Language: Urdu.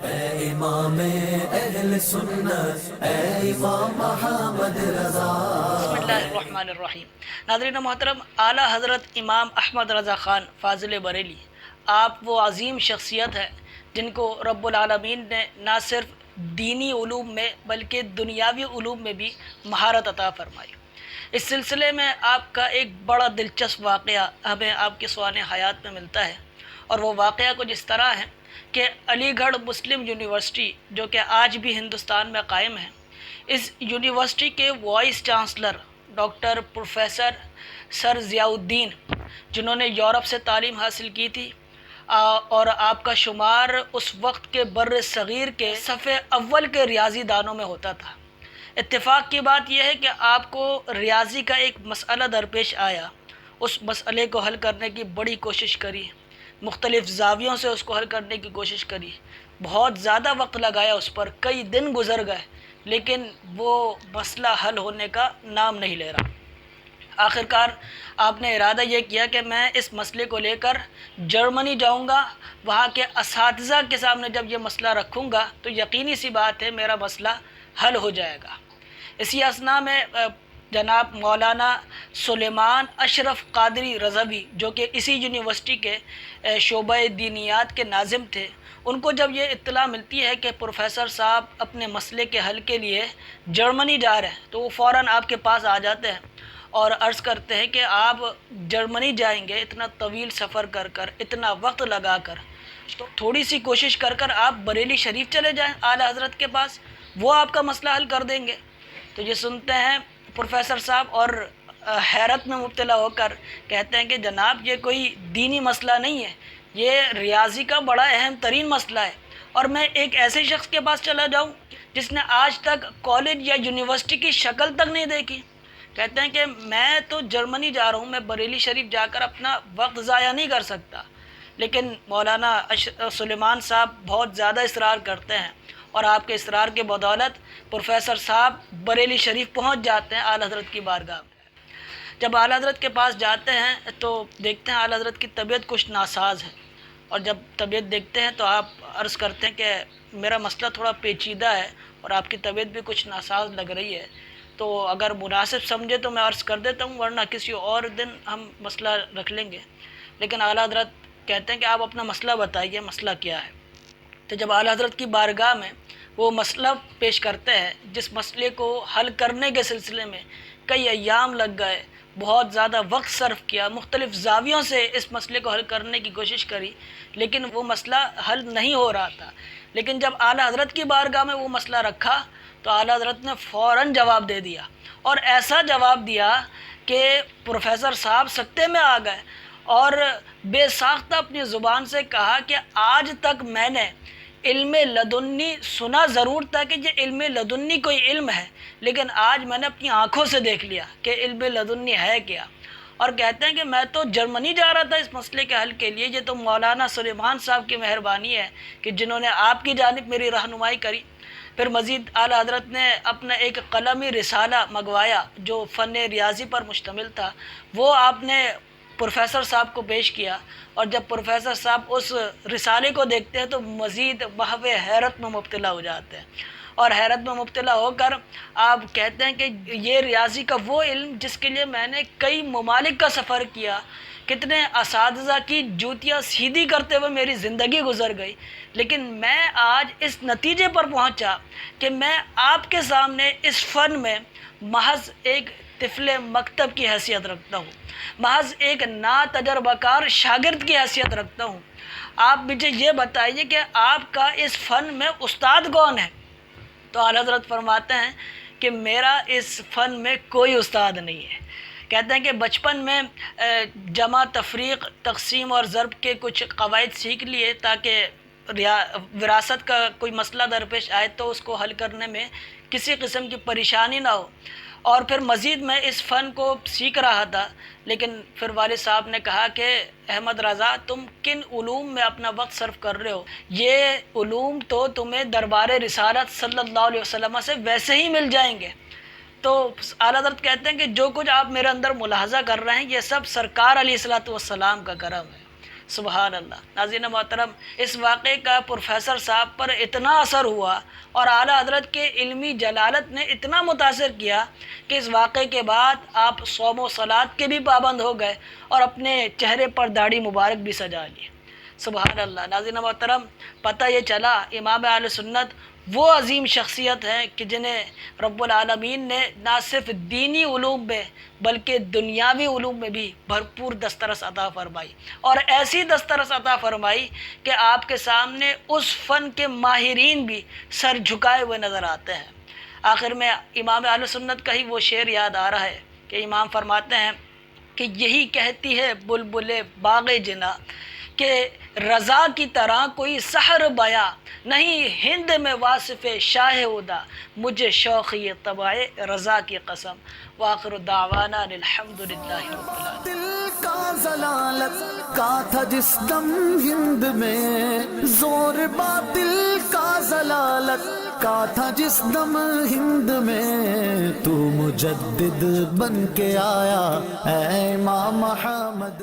اے امام اہل سنت، اے امام محمد رضا۔ بسم اللہ الرحمن الرحیم۔ ناظرین محترم، اعلیٰ حضرت امام احمد رضا خان فاضل بریلی آپ وہ عظیم شخصیت ہے جن کو رب العالمین نے نہ صرف دینی علوم میں بلکہ دنیاوی علوم میں بھی مہارت عطا فرمائی۔ اس سلسلے میں آپ کا ایک بڑا دلچسپ واقعہ ہمیں آپ کے سوانح حیات میں ملتا ہے، اور وہ واقعہ کچھ اس طرح ہے کہ علی گڑھ مسلم یونیورسٹی جو کہ آج بھی ہندوستان میں قائم ہے، اس یونیورسٹی کے وائس چانسلر ڈاکٹر پروفیسر سر ضیاء الدین، جنہوں نے یورپ سے تعلیم حاصل کی تھی، اور آپ کا شمار اس وقت کے بر صغیر کے صف اول کے ریاضی دانوں میں ہوتا تھا۔ اتفاق کی بات یہ ہے کہ آپ کو ریاضی کا ایک مسئلہ درپیش آیا، اس مسئلے کو حل کرنے کی بڑی کوشش کری، مختلف زاویوں سے اس کو حل کرنے کی کوشش کری، بہت زیادہ وقت لگایا اس پر، کئی دن گزر گئے، لیکن وہ مسئلہ حل ہونے کا نام نہیں لے رہا۔ آخرکار آپ نے ارادہ یہ کیا کہ میں اس مسئلے کو لے کر جرمنی جاؤں گا، وہاں کے اساتذہ کے سامنے جب یہ مسئلہ رکھوں گا تو یقینی سی بات ہے میرا مسئلہ حل ہو جائے گا۔ اسی اثناء میں جناب مولانا سلیمان اشرف قادری رضوی، جو کہ اسی یونیورسٹی کے شعبہ دینیات کے ناظم تھے، ان کو جب یہ اطلاع ملتی ہے کہ پروفیسر صاحب اپنے مسئلے کے حل کے لیے جرمنی جا رہے ہیں، تو وہ فوراً آپ کے پاس آ جاتے ہیں اور عرض کرتے ہیں کہ آپ جرمنی جائیں گے اتنا طویل سفر کر کر، اتنا وقت لگا کر، تو تھوڑی سی کوشش کر کر آپ بریلی شریف چلے جائیں اعلیٰ حضرت کے پاس، وہ آپ کا مسئلہ حل کر دیں گے۔ تو یہ سنتے ہیں پروفیسر صاحب اور حیرت میں مبتلا ہو کر کہتے ہیں کہ جناب یہ کوئی دینی مسئلہ نہیں ہے، یہ ریاضی کا بڑا اہم ترین مسئلہ ہے، اور میں ایک ایسے شخص کے پاس چلا جاؤں جس نے آج تک کالج یا یونیورسٹی کی شکل تک نہیں دیکھی۔ کہتے ہیں کہ میں تو جرمنی جا رہا ہوں، میں بریلی شریف جا کر اپنا وقت ضائع نہیں کر سکتا، لیکن مولانا سلیمان صاحب بہت زیادہ اصرار کرتے ہیں، اور آپ کے اصرار کے بدولت پروفیسر صاحب بریلی شریف پہنچ جاتے ہیں اعلیٰ حضرت کی بارگاہ میں۔ جب اعلیٰ حضرت کے پاس جاتے ہیں تو دیکھتے ہیں اعلیٰ حضرت کی طبیعت کچھ ناساز ہے، اور جب طبیعت دیکھتے ہیں تو آپ عرض کرتے ہیں کہ میرا مسئلہ تھوڑا پیچیدہ ہے اور آپ کی طبیعت بھی کچھ ناساز لگ رہی ہے، تو اگر مناسب سمجھے تو میں عرض کر دیتا ہوں، ورنہ کسی اور دن ہم مسئلہ رکھ لیں گے۔ لیکن اعلیٰ حضرت کہتے ہیں کہ آپ اپنا مسئلہ بتائیے، مسئلہ کیا ہے؟ تو جب اعلیٰ حضرت کی بارگاہ میں وہ مسئلہ پیش کرتے ہیں، جس مسئلے کو حل کرنے کے سلسلے میں کئی ایام لگ گئے، بہت زیادہ وقت صرف کیا، مختلف زاویوں سے اس مسئلے کو حل کرنے کی کوشش کری، لیکن وہ مسئلہ حل نہیں ہو رہا تھا۔ لیکن جب اعلیٰ حضرت کی بارگاہ میں وہ مسئلہ رکھا تو اعلیٰ حضرت نے فوراً جواب دے دیا، اور ایسا جواب دیا کہ پروفیسر صاحب سکتے میں آ گئے، اور بے ساختہ اپنی زبان سے کہا کہ آج تک میں نے علم لدنی سنا ضرور تھا کہ یہ علم لدنی کوئی علم ہے، لیکن آج میں نے اپنی آنکھوں سے دیکھ لیا کہ علم لدنی ہے کیا۔ اور کہتے ہیں کہ میں تو جرمنی جا رہا تھا اس مسئلے کے حل کے لیے، یہ تو مولانا سلیمان صاحب کی مہربانی ہے کہ جنہوں نے آپ کی جانب میری رہنمائی کری۔ پھر مزید اعلیٰ حضرت نے اپنا ایک قلمی رسالہ منگوایا جو فن ریاضی پر مشتمل تھا، وہ آپ نے پروفیسر صاحب کو پیش کیا، اور جب پروفیسر صاحب اس رسالے کو دیکھتے ہیں تو مزید محو حیرت میں مبتلا ہو جاتے ہیں، اور حیرت میں مبتلا ہو کر آپ کہتے ہیں کہ یہ ریاضی کا وہ علم جس کے لیے میں نے کئی ممالک کا سفر کیا، کتنے اساتذہ کی جوتیاں سیدھی کرتے ہوئے میری زندگی گزر گئی، لیکن میں آج اس نتیجے پر پہنچا کہ میں آپ کے سامنے اس فن میں محض ایک طفل مکتب کی حیثیت رکھتا ہوں، محض ایک ناتجربہ کار شاگرد کی حیثیت رکھتا ہوں۔ آپ مجھے یہ بتائیے کہ آپ کا اس فن میں استاد کون ہے؟ تو اعلیٰ حضرت فرماتے ہیں کہ میرا اس فن میں کوئی استاد نہیں ہے۔ کہتے ہیں کہ بچپن میں جمع، تفریق، تقسیم اور ضرب کے کچھ قواعد سیکھ لیے تاکہ وراثت کا کوئی مسئلہ درپیش آئے تو اس کو حل کرنے میں کسی قسم کی پریشانی نہ ہو، اور پھر مزید میں اس فن کو سیکھ رہا تھا، لیکن پھر والد صاحب نے کہا کہ احمد رضا تم کن علوم میں اپنا وقت صرف کر رہے ہو، یہ علوم تو تمہیں دربار رسالت صلی اللہ علیہ وسلم سے ویسے ہی مل جائیں گے۔ تو اعلیٰ حضرت کہتے ہیں کہ جو کچھ آپ میرے اندر ملاحظہ کر رہے ہیں یہ سب سرکار علیہ الصلوۃ والسلام کا کرم ہے، سبحان اللہ۔ ناظرین محترم، اس واقعے کا پروفیسر صاحب پر اتنا اثر ہوا اور اعلیٰ حضرت کے علمی جلالت نے اتنا متاثر کیا کہ اس واقعے کے بعد آپ صوم و صلات کے بھی پابند ہو گئے اور اپنے چہرے پر داڑھی مبارک بھی سجا لی۔ سبحان اللہ۔ ناظرین محترم، پتہ یہ چلا امام اہل سنت وہ عظیم شخصیت ہیں کہ جنہیں رب العالمین نے نہ صرف دینی علوم میں بلکہ دنیاوی علوم میں بھی بھرپور دسترس عطا فرمائی، اور ایسی دسترس عطا فرمائی کہ آپ کے سامنے اس فن کے ماہرین بھی سر جھکائے ہوئے نظر آتے ہیں۔ آخر میں امام اہل سنت کا ہی وہ شعر یاد آ رہا ہے کہ امام فرماتے ہیں کہ یہی کہتی ہے بلبل باغ جنا کہ رضا کی طرح کوئی سحر بیاں نہیں ہند میں واصف شاہ ہدا، مجھے شوقی طبع رضا کی قسم۔ وآخر دعوانا الحمدللہ رب العالمین۔ دل کا ضلالت کا تھا جس دم ہند میں زور، باطل کا ضلالت کا تھا جس دم ہند میں تو مجدد بن کے آیا اے امام محمد۔